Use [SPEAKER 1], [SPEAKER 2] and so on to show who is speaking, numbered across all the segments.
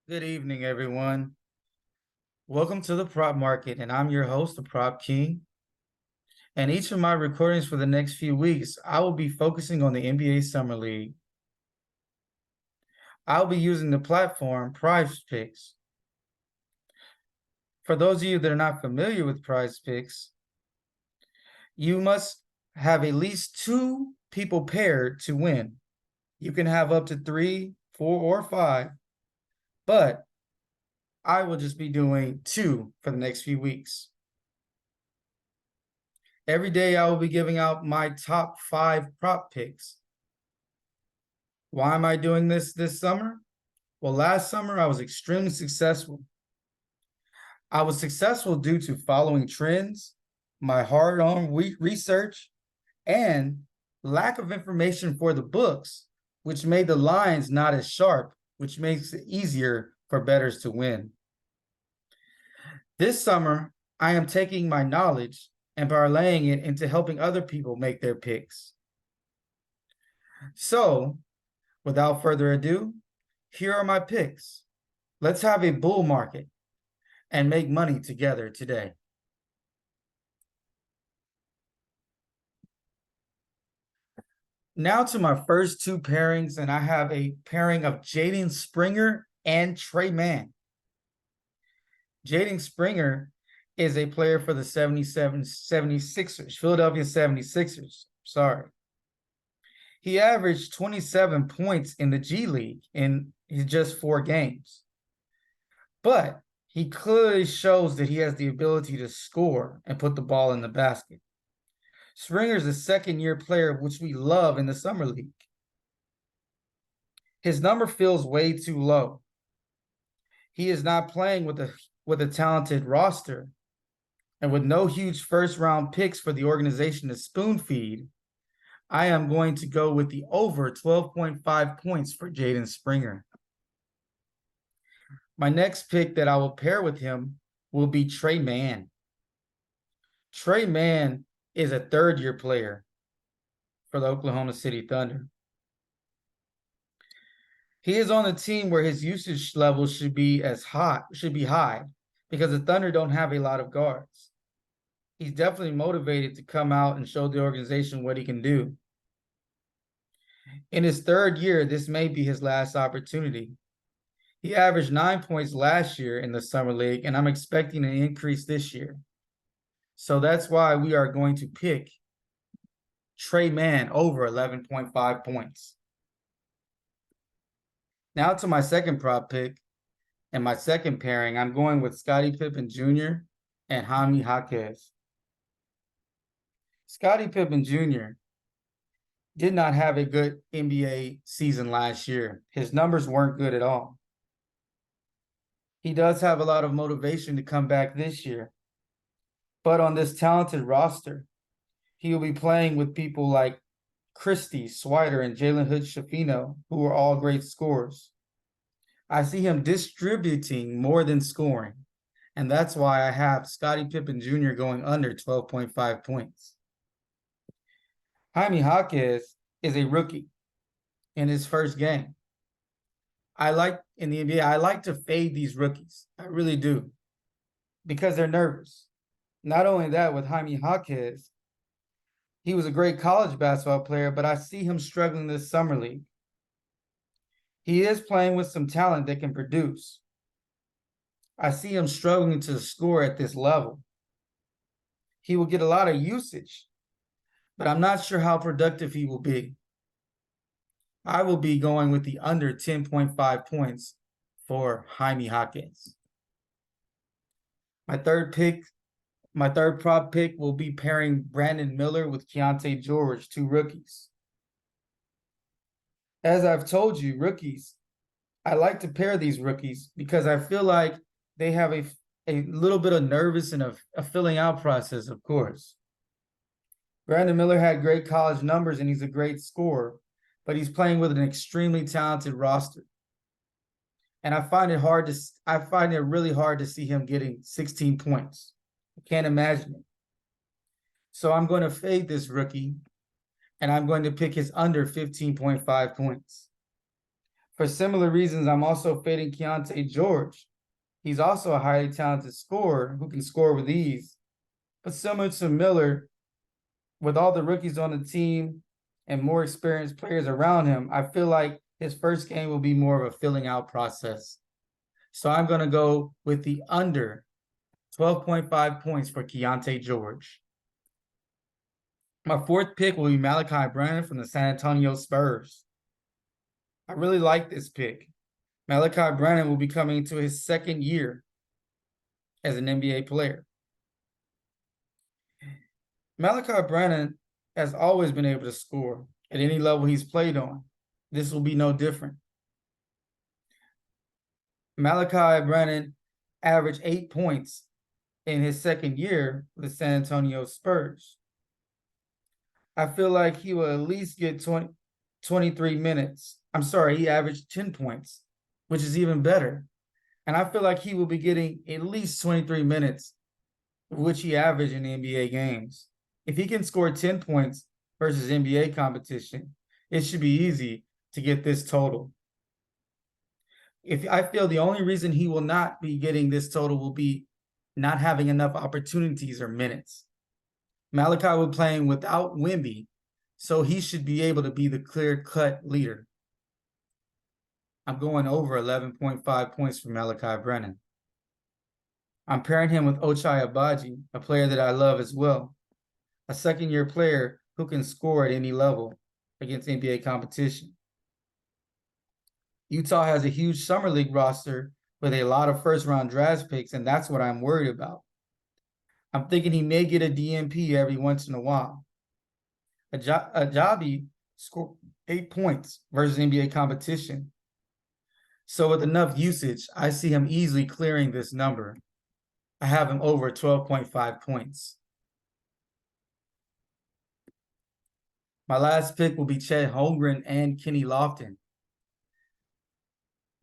[SPEAKER 1] Good evening, everyone. Welcome to the Prop Market, and I'm your host, the Prop King. And each of my recordings for the next few weeks, I will be focusing on the NBA Summer League. I'll be using the platform Prize Picks. For those of you that are not familiar with Prize Picks, you must have at least two people paired to win. You can have up to 3, 4, or 5, but I will just be doing 2 for the next few weeks. Every day I will be giving out my top 5 prop picks. Why am I doing this summer? Well, last summer I was extremely successful. I was successful due to following trends, my hard-on research, and lack of information for the books, which made the lines not as sharp, which makes it easier for bettors to win. This summer, I am taking my knowledge and parlaying it into helping other people make their picks. So, without further ado, here are my picks. Let's have a bull market and make money together today. Now to my first two pairings, and I have a pairing of Jaden Springer and Tre Mann. Jaden Springer is a player for the 76ers, Philadelphia 76ers. Sorry. He averaged 27 points in the G League in just 4 games. But he clearly shows that he has the ability to score and put the ball in the basket. Springer's a second-year player, which we love in the Summer League. His number feels way too low. He is not playing with a talented roster. And with no huge first-round picks for the organization to spoon-feed, I am going to go with the over 12.5 points for Jaden Springer. My next pick that I will pair with him will be Tre Mann. Tre Mann is a third-year player for the Oklahoma City Thunder. He is on a team where his usage level should be high because the Thunder don't have a lot of guards. He's definitely motivated to come out and show the organization what he can do. In his third year, this may be his last opportunity. He averaged 9 points last year in the Summer League, and I'm expecting an increase this year. So that's why we are going to pick Tre Mann over 11.5 points. Now to my second prop pick and my second pairing, I'm going with Scottie Pippen Jr. and Jaime Jaquez. Scottie Pippen Jr. did not have a good NBA season last year. His numbers weren't good at all. He does have a lot of motivation to come back this year. But on this talented roster, he will be playing with people like Christie, Swider, and Jalen Hood-Schifino, who are all great scorers. I see him distributing more than scoring, and that's why I have Scottie Pippen Jr. going under 12.5 points. Jaime Jaquez is a rookie in his first game. In the NBA, I like to fade these rookies. I really do, because they're nervous. Not only that, with Jaime Jaquez, he was a great college basketball player, but I see him struggling this summer league. He is playing with some talent that can produce. I see him struggling to score at this level. He will get a lot of usage, but I'm not sure how productive he will be. I will be going with the under 10.5 points for Jaime Jaquez. My third prop pick will be pairing Brandon Miller with Keyonte George, 2 rookies. As I've told you, rookies, I like to pair these rookies because I feel like they have a little bit of nervous and a filling out process, of course. Brandon Miller had great college numbers and he's a great scorer, but he's playing with an extremely talented roster. And I find it really hard to see him getting 16 points. I can't imagine it. So I'm going to fade this rookie, and I'm going to pick his under 15.5 points. For similar reasons, I'm also fading Keontae George. He's also a highly talented scorer who can score with ease. But similar to Miller, with all the rookies on the team and more experienced players around him, I feel like his first game will be more of a filling out process. So I'm going to go with the under 12.5 points for Keontae George. My fourth pick will be Malachi Branham from the San Antonio Spurs. I really like this pick. Malachi Branham will be coming into his second year as an NBA player. Malachi Branham has always been able to score at any level he's played on. This will be no different. Malachi Branham averaged 8 points in his second year with the San Antonio Spurs. I feel like he will at least get 23 minutes. I'm sorry, he averaged 10 points, which is even better. And I feel like he will be getting at least 23 minutes, which he averaged in the NBA games. If he can score 10 points versus NBA competition, it should be easy to get this total. If I feel the only reason he will not be getting this total will be not having enough opportunities or minutes. Malachi will be playing without Wemby, so he should be able to be the clear-cut leader. I'm going over 11.5 points for Malachi Branham. I'm pairing him with Ochai Agbaji, a player that I love as well, a second-year player who can score at any level against NBA competition. Utah has a huge summer league roster with a lot of first-round draft picks, and that's what I'm worried about. I'm thinking he may get a DNP every once in a while. Agbaji scored 8 points versus NBA competition. So with enough usage, I see him easily clearing this number. I have him over 12.5 points. My last pick will be Chet Holmgren and Kenny Lofton.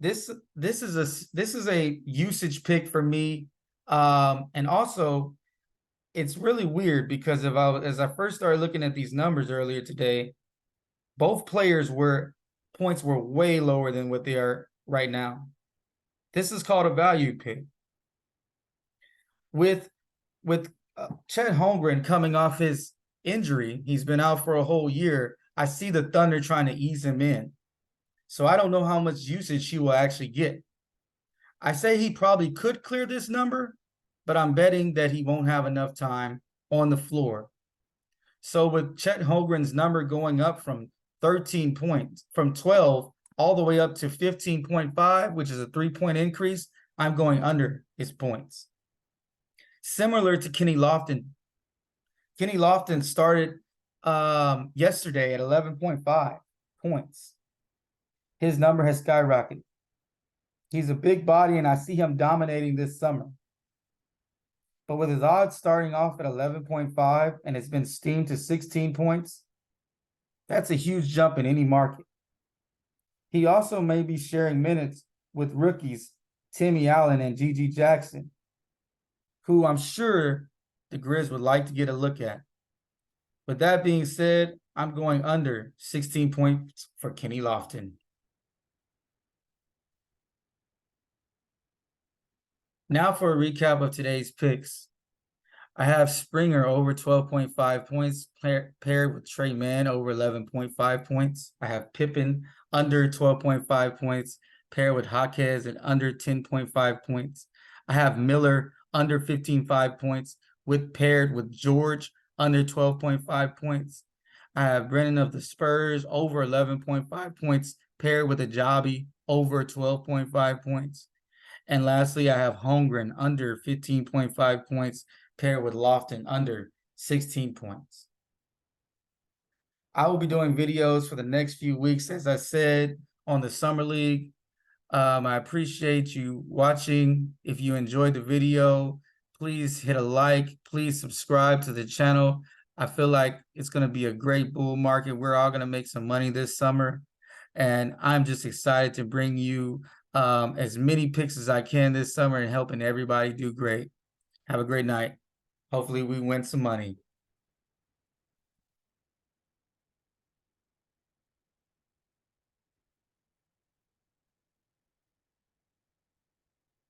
[SPEAKER 1] This is a usage pick for me, and also it's really weird because as I first started looking at these numbers earlier today, both players points were way lower than what they are right now. This is called a value pick. With Chet Holmgren coming off his injury, he's been out for a whole year. I see the Thunder trying to ease him in. So I don't know how much usage he will actually get. I say he probably could clear this number, but I'm betting that he won't have enough time on the floor. So with Chet Holmgren's number going up from 13 points, from 12 all the way up to 15.5, which is a 3-point increase, I'm going under his points. Similar to Kenny Lofton. Kenny Lofton started yesterday at 11.5 points. His number has skyrocketed. He's a big body, and I see him dominating this summer. But with his odds starting off at 11.5 and it's been steamed to 16 points, that's a huge jump in any market. He also may be sharing minutes with rookies Timmy Allen and G.G. Jackson, who I'm sure the Grizz would like to get a look at. With that being said, I'm going under 16 points for Kenny Lofton. Now for a recap of today's picks. I have Springer over 12.5 points paired with Trey Mann over 11.5 points. I have Pippen under 12.5 points paired with Jaquez at under 10.5 points. I have Miller under 15.5 points paired with George under 12.5 points. I have Brennan of the Spurs over 11.5 points paired with Agbaji over 12.5 points. And lastly, I have Holmgren under 15.5 points paired with Lofton under 16 points. I will be doing videos for the next few weeks, as I said, on the Summer League. I appreciate you watching. If you enjoyed the video, please hit a like. Please subscribe to the channel. I feel like it's going to be a great bull market. We're all going to make some money this summer. And I'm just excited to bring you as many picks as I can this summer and helping everybody do great. Have a great night. Hopefully we win some money.